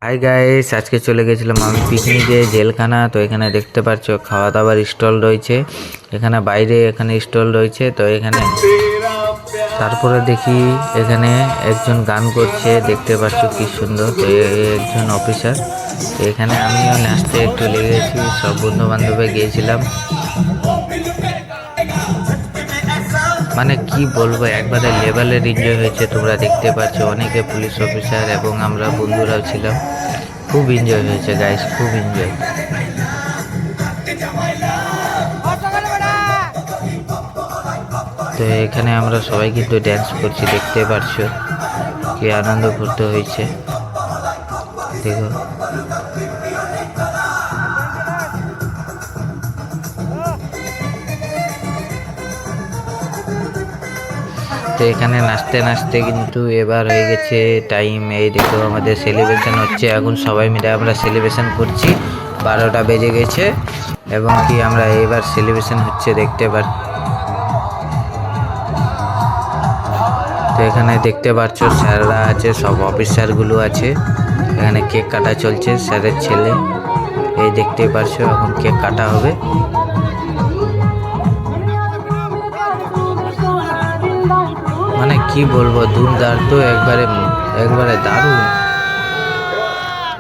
Hi guys, আজকে চলে গেছিলাম আমি পিকনিকে জেলখানা। তো এখানে দেখতে পাচ্ছ খাওয়া দাওয়ার স্টল রয়েছে, এখানে বাইরে এখানে স্টল রয়েছে। তো এখানে তারপরে দেখি এখানে একজন গান করছে, দেখতে পাচ্ছ কি সুন্দর। তো একজন অফিসার। তো এখানে আমিও নাচতে একটু লেগেছি, সব বন্ধু বান্ধবে গিয়েছিলাম। মানে কি বলবো, একবারে লেভেলের এনজয় হয়েছে। তোমরা দেখতে পাচ্ছ অনেকে পুলিশ অফিসার এবং আমরা বন্ধুরাও ছিলাম। খুব এনজয় হয়েছে গাইস, খুব এনজয়। তো এখানে আমরা সবাই কিন্তু ড্যান্স করছি, দেখতে পাচ্ছ কি আনন্দ করতে হয়েছে। দেখো তো এখানে নাচতে নাচতে কিন্তু এবার হয়ে গেছে টাইম। এই দেখো আমাদের সেলিব্রেশন হচ্ছে, এখন সবাই মিলে আমরা সেলিব্রেশন করছি। 12টা বেজে গেছে এবং কি আমরা এবার সেলিব্রেশন হচ্ছে, দেখতে পাচ্ছি। তো এখানে দেখতে পাচ্ছ স্যাররা আছে, সব অফিসারগুলো আছে। এখানে কেক কাটা চলছে, স্যারের ছেলে। এই দেখতে পাচ্ছ এখন কেক কাটা হবে। মানে কি বলবো, দুর্দান্ত, একবারে একবারে দারুণ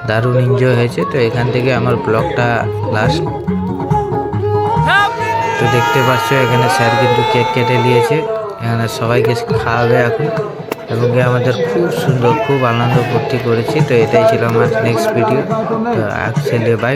দারুণ এনজয় হয়েছে। তো এখান থেকে আমার ব্লগটা লাস্ট। তো দেখতে পাচ্ছ এখানে স্যার কিন্তু কেক কেটে নিয়েছে, এখানে সবাইকে খাওয়াবে এখন। এবং আমাদের খুব সুন্দর, খুব আনন্দ ফুর্তি করেছি। তো এটাই ছিল আমার নেক্সট ভিডিও। তো আসলে বাই বাই।